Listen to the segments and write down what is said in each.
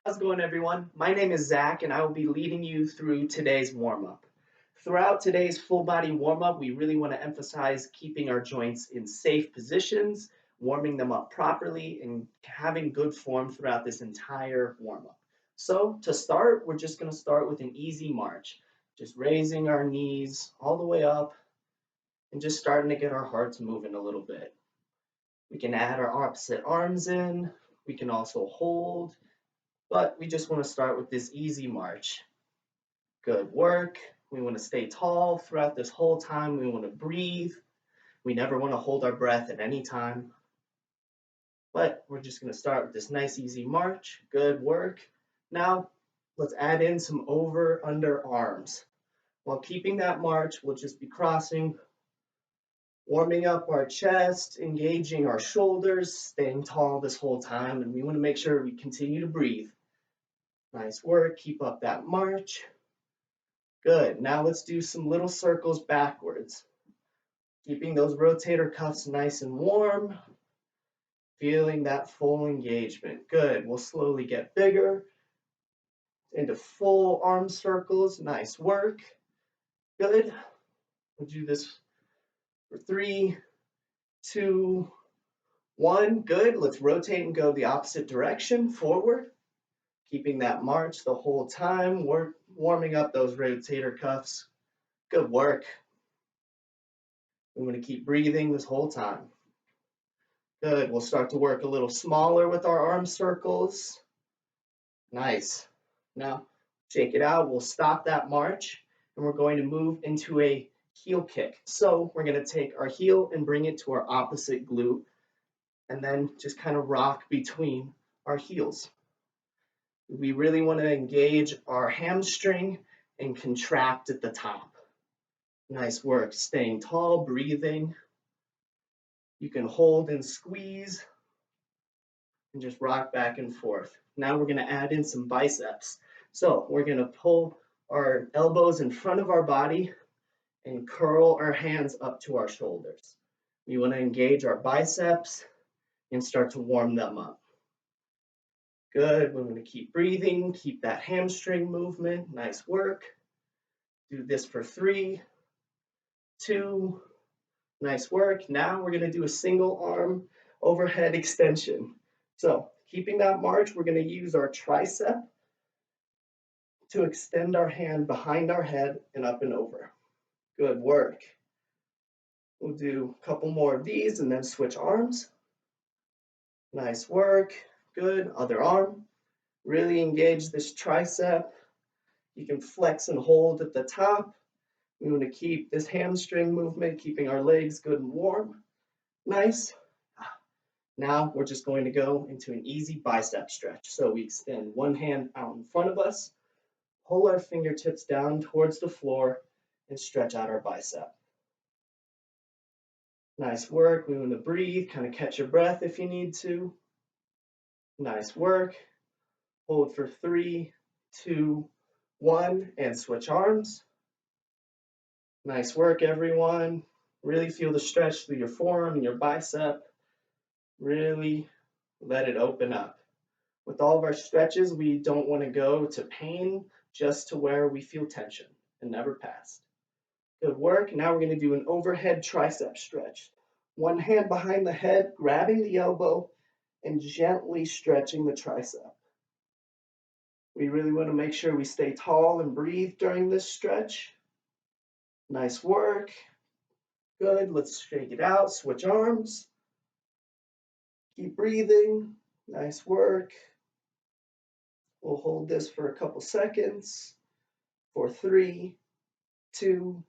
How's it going, everyone? My name is Zach, and I will be leading you through today's warm-up. Throughout today's full body warm-up, we really want to emphasize keeping our joints in safe positions, warming them up properly, and having good form throughout this entire warm-up. So to start, we're just going to start with an easy march, just raising our knees all the way up and just starting to get our hearts moving a little bit. We can add our opposite arms in. We can also hold, but we just want to start with this easy march. Good work. We want to stay tall throughout this whole time. We want to breathe. We never want to hold our breath at any time. But we're just going to start with this nice easy march. Good work. Now, let's add in some over-under arms. While keeping that march, we'll just be crossing, warming up our chest, engaging our shoulders, staying tall this whole time. And we want to make sure we continue to breathe. Nice work. Keep up that march. Good. Now let's do some little circles backwards. Keeping those rotator cuffs nice and warm. Feeling that full engagement. Good. We'll slowly get bigger into full arm circles. Nice work. Good. We'll do this for 3, 2, 1. Good. Let's rotate and go the opposite direction, forward. Keeping that march the whole time. We're warming up those rotator cuffs. Good work. We want to keep breathing this whole time. Good. We'll start to work a little smaller with our arm circles. Nice. Now, shake it out. We'll stop that march, and we're going to move into a heel kick. So we're going to take our heel and bring it to our opposite glute, and then just kind of rock between our heels. We really want to engage our hamstring and contract at the top. Nice work. Staying tall, breathing. You can hold and squeeze and just rock back and forth. Now we're going to add in some biceps. So we're going to pull our elbows in front of our body and curl our hands up to our shoulders. We want to engage our biceps and start to warm them up. Good. We're going to keep breathing, keep that hamstring movement. Nice work. Do this for 3, 2, nice work. Now we're going to do a single arm overhead extension. So keeping that march, we're going to use our tricep to extend our hand behind our head and up and over. Good work. We'll do a couple more of these and then switch arms. Nice work. Good. Other arm. Really engage this tricep. You can flex and hold at the top. We want to keep this hamstring movement, keeping our legs good and warm. Nice. Now we're just going to go into an easy bicep stretch. So we extend one hand out in front of us, pull our fingertips down towards the floor, and stretch out our bicep. Nice work. We want to breathe, kind of catch your breath if you need to. Nice work. Hold for 3, 2, 1, and switch arms. Nice work, everyone. Really feel the stretch through your forearm and your bicep. Really let it open up. With all of our stretches, we don't want to go to pain, just to where we feel tension and never past. Good work. Now we're going to do an overhead tricep stretch. One hand behind the head, grabbing the elbow and gently stretching the tricep. We really want to make sure we stay tall and breathe during this stretch. Nice work. Good. Let's shake it out. Switch arms. Keep breathing. Nice work. We'll hold this for a couple seconds. For 3, 2,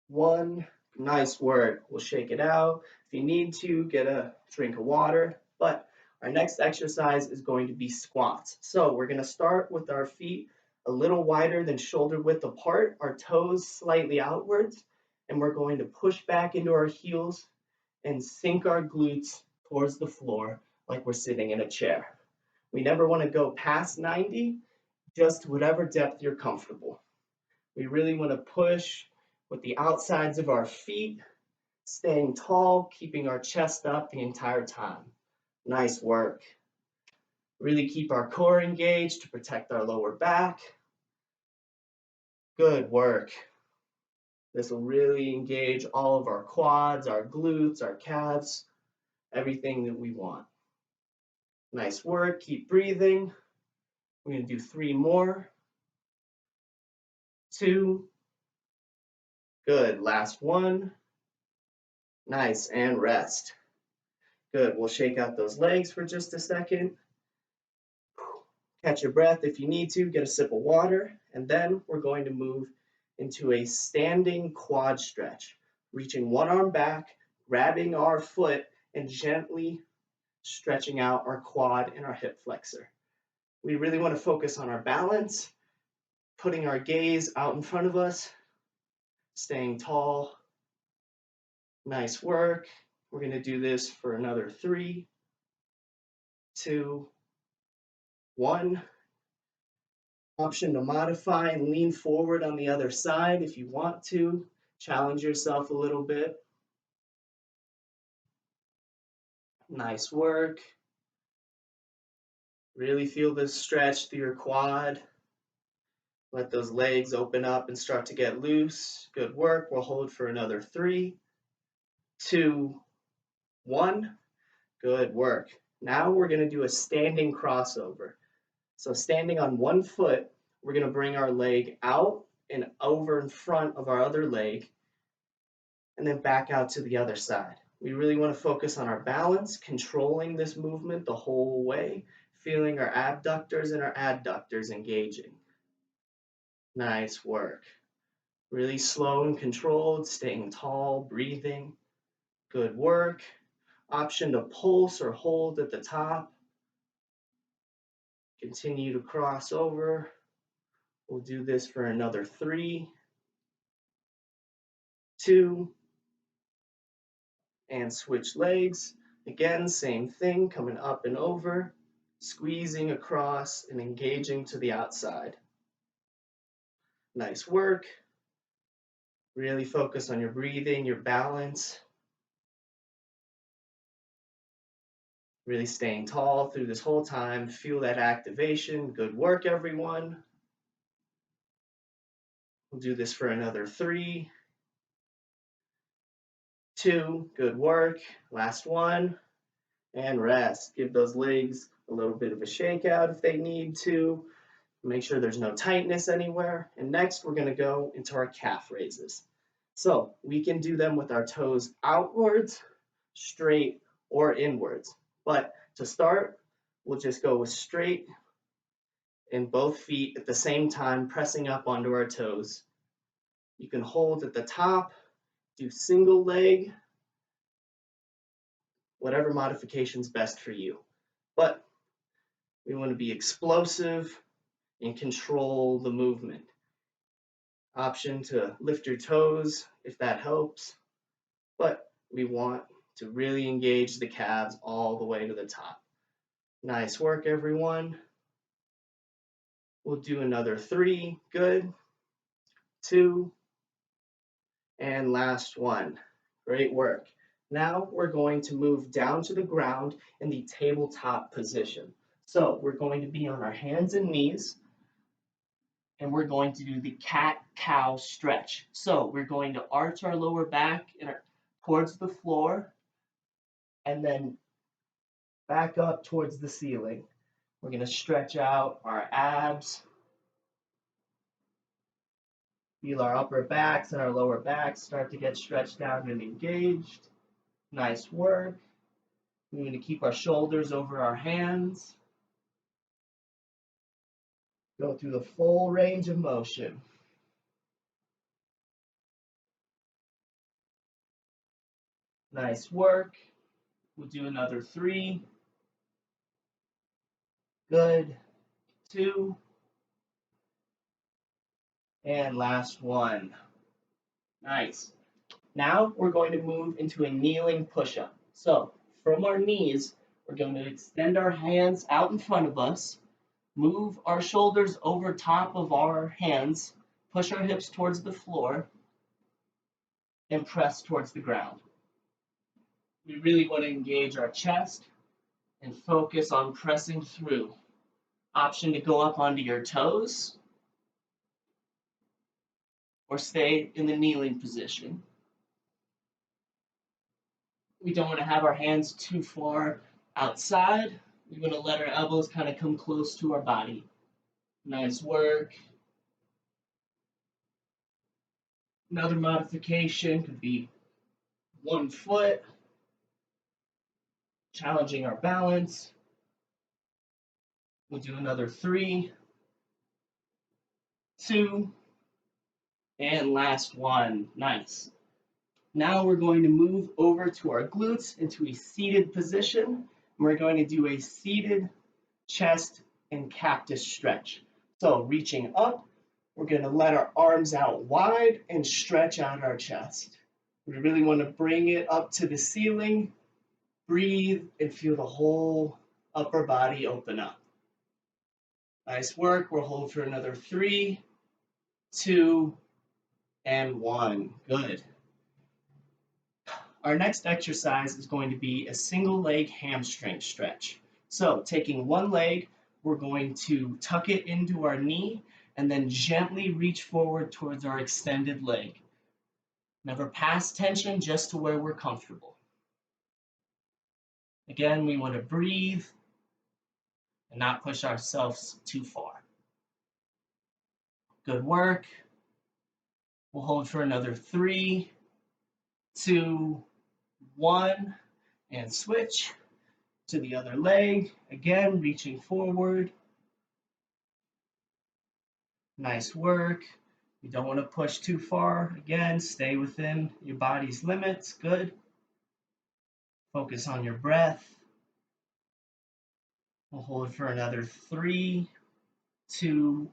1. Nice work. We'll shake it out. If you need to, get a drink of water. But our next exercise is going to be squats. So we're going to start with our feet a little wider than shoulder width apart, our toes slightly outwards, and we're going to push back into our heels and sink our glutes towards the floor like we're sitting in a chair. We never want to go past 90, just whatever depth you're comfortable. We really want to push with the outsides of our feet, staying tall, keeping our chest up the entire time. Nice work. Really keep our core engaged to protect our lower back. Good work. This will really engage all of our quads, our glutes, our calves, everything that we want. Nice work. Keep breathing. We're going to do 3 more. 2. Good. Last one. Nice. And rest. Good. We'll shake out those legs for just a second. Catch your breath if you need to. Get a sip of water. And then we're going to move into a standing quad stretch. Reaching one arm back, grabbing our foot, and gently stretching out our quad and our hip flexor. We really want to focus on our balance, putting our gaze out in front of us, staying tall. Nice work. We're going to do this for another 3, 2, 1. Option to modify and lean forward on the other side if you want to. Challenge yourself a little bit. Nice work. Really feel this stretch through your quad. Let those legs open up and start to get loose. Good work. We'll hold for another 3, 2, 1. Good work. Now we're going to do a standing crossover. So standing on one foot, we're going to bring our leg out and over in front of our other leg, and then back out to the other side. We really want to focus on our balance, controlling this movement the whole way, feeling our abductors and our adductors engaging. Nice work. Really slow and controlled, staying tall, breathing. Good work. Option to pulse or hold at the top. Continue to cross over. We'll do this for another 3, 2, and switch legs. Again, same thing, coming up and over, squeezing across and engaging to the outside. Nice work. Really focus on your breathing, your balance. Really staying tall through this whole time. Feel that activation. Good work, everyone. We'll do this for another 3, 2, good work. Last one, and rest. Give those legs a little bit of a shake out if they need to. Make sure there's no tightness anywhere. And next, we're going to go into our calf raises. So we can do them with our toes outwards, straight, or inwards. But to start, we'll just go with straight and both feet at the same time, pressing up onto our toes. You can hold at the top, do single leg, whatever modification's best for you. But we want to be explosive and control the movement. Option to lift your toes if that helps, but we want to really engage the calves all the way to the top. Nice work, everyone. We'll do another 3, good, 2, and last one. Great work. Now we're going to move down to the ground in the tabletop position. So we're going to be on our hands and knees, and we're going to do the cat-cow stretch. So we're going to arch our lower back towards the floor, and then back up towards the ceiling. We're going to stretch out our abs, feel our upper backs and our lower backs start to get stretched out and engaged. Nice work. We're going to keep our shoulders over our hands. Go through the full range of motion. Nice work. We'll do another 3. Good. 2. And last one. Nice. Now we're going to move into a kneeling push-up. So from our knees, we're going to extend our hands out in front of us, move our shoulders over top of our hands, push our hips towards the floor, and press towards the ground. We really want to engage our chest, and focus on pressing through. Option to go up onto your toes or stay in the kneeling position. We don't want to have our hands too far outside. We want to let our elbows kind of come close to our body. Nice work. Another modification could be 1 foot, challenging our balance. We'll do another 3, 2, and last one. Nice. Now we're going to move over to our glutes into a seated position. We're going to do a seated chest and cactus stretch. So reaching up, we're going to let our arms out wide and stretch out our chest. We really want to bring it up to the ceiling, breathe, and feel the whole upper body open up. Nice work. We'll hold for another 3, 2, and 1. Good. Our next exercise is going to be a single leg hamstring stretch. So taking one leg, we're going to tuck it into our knee and then gently reach forward towards our extended leg. Never pass tension, just to where we're comfortable. Again, we want to breathe and not push ourselves too far. Good work. We'll hold for another 3, 2, 1, and switch to the other leg. Again, reaching forward. Nice work. You don't want to push too far. Again, stay within your body's limits. Good. Focus on your breath. We'll hold for another 3, 2,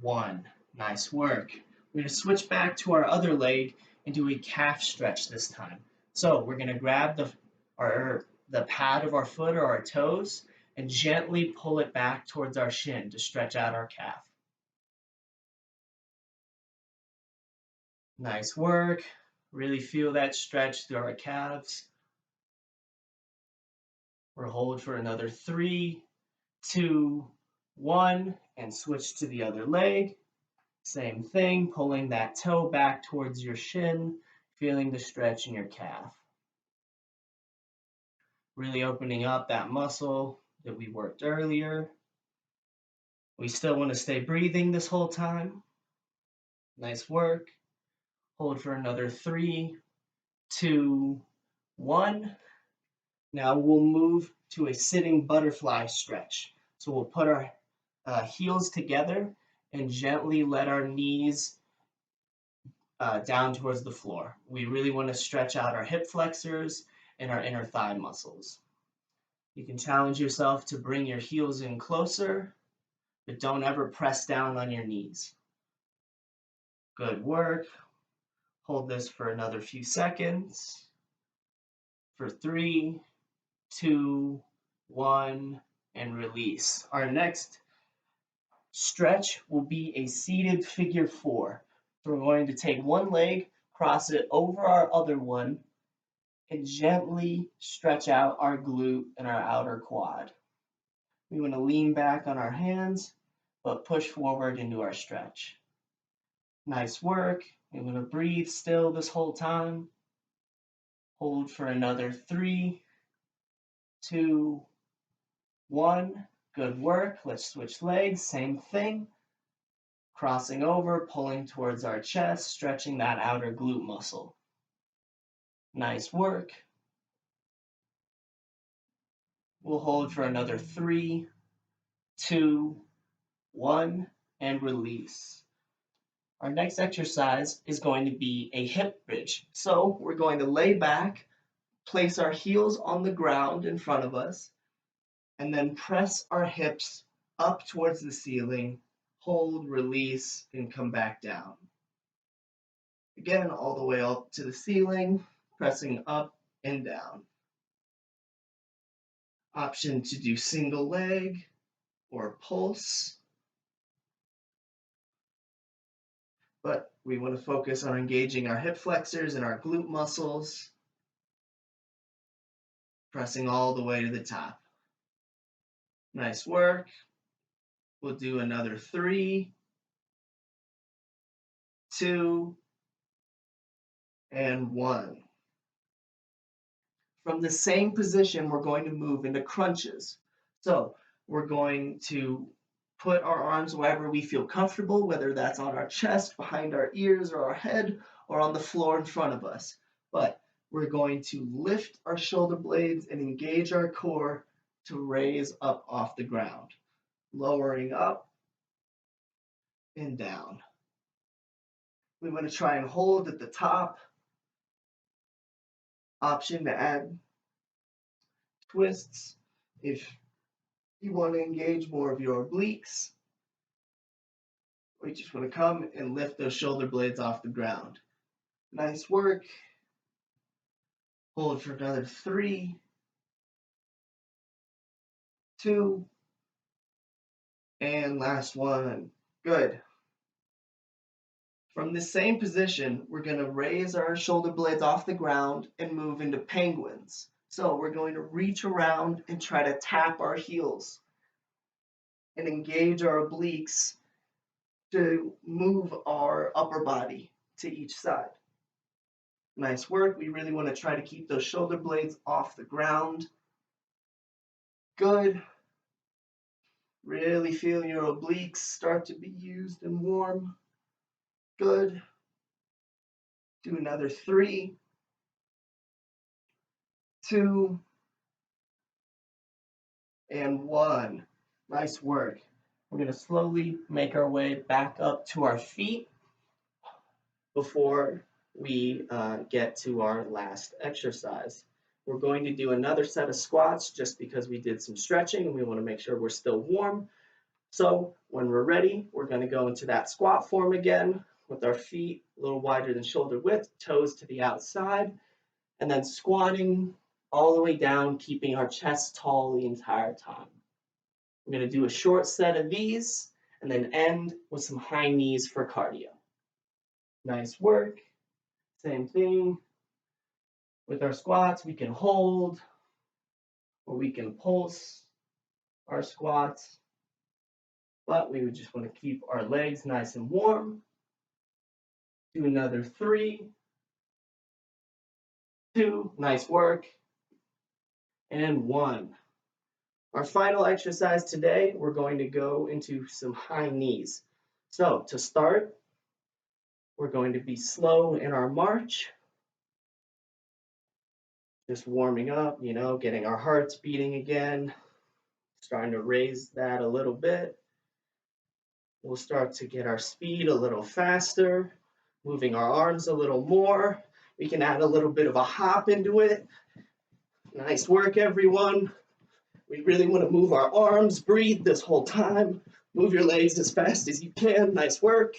1. Nice work. We're going to switch back to our other leg and do a calf stretch this time. So we're going to grab the pad of our foot or our toes and gently pull it back towards our shin to stretch out our calf. Nice work. Really feel that stretch through our calves. We'll hold for another 3, 2, 1, and switch to the other leg. Same thing, pulling that toe back towards your shin, feeling the stretch in your calf. Really opening up that muscle that we worked earlier. We still want to stay breathing this whole time. Nice work. Hold for another 3, 2, 1. Now we'll move to a sitting butterfly stretch. So we'll put our heels together and gently let our knees down towards the floor. We really want to stretch out our hip flexors and our inner thigh muscles. You can challenge yourself to bring your heels in closer, but don't ever press down on your knees. Good work. Hold this for another few seconds. For 3, 2, 1, and release. Our next stretch will be a seated figure 4. So we're going to take one leg, cross it over our other one, and gently stretch out our glute and our outer quad. We want to lean back on our hands, but push forward into our stretch. Nice work. We're going to breathe still this whole time. Hold for another 3, 2, 1. Good work. Let's switch legs. Same thing. Crossing over, pulling towards our chest, stretching that outer glute muscle. Nice work. We'll hold for another 3, 2, 1, and release. Our next exercise is going to be a hip bridge. So we're going to lay back, place our heels on the ground in front of us, and then press our hips up towards the ceiling, hold, release, and come back down. Again, all the way up to the ceiling, pressing up and down. Option to do single leg or pulse. But we want to focus on engaging our hip flexors and our glute muscles, pressing all the way to the top. Nice work. We'll do another 3, 2, and 1. From the same position, we're going to move into crunches. So we're going to put our arms wherever we feel comfortable, whether that's on our chest, behind our ears or our head, or on the floor in front of us. But we're going to lift our shoulder blades and engage our core to raise up off the ground, lowering up and down. We want to try and hold at the top. Option to add twists if you want to engage more of your obliques, or you just want to come and lift those shoulder blades off the ground. Nice work. Hold for another 3, 2, and last one. Good. From the same position, we're going to raise our shoulder blades off the ground and move into penguins. So we're going to reach around and try to tap our heels and engage our obliques to move our upper body to each side. Nice work. We really want to try to keep those shoulder blades off the ground. Good. Really feel your obliques start to be used and warm. Good. Do another 3, 2, and 1. Nice work. We're going to slowly make our way back up to our feet before we get to our last exercise. We're going to do another set of squats just because we did some stretching and we want to make sure we're still warm. So when we're ready, we're going to go into that squat form again with our feet a little wider than shoulder width, toes to the outside, and then squatting all the way down, keeping our chest tall the entire time. We're going to do a short set of these and then end with some high knees for cardio. Nice work. Same thing. With our squats, we can hold or we can pulse our squats, but we would just want to keep our legs nice and warm. Do another 3, 2, nice work, and 1. Our final exercise today, we're going to go into some high knees. So to start, we're going to be slow in our march, just warming up, getting our hearts beating again, starting to raise that a little bit. We'll start to get our speed a little faster, moving our arms a little more. We can add a little bit of a hop into it. Nice work, everyone. We really want to move our arms, breathe this whole time. Move your legs as fast as you can. Nice work.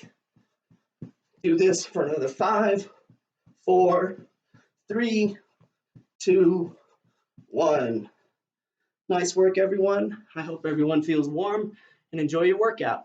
Do this for another 5, 4, 3, 2, 1. Nice work, everyone. I hope everyone feels warm and enjoy your workout.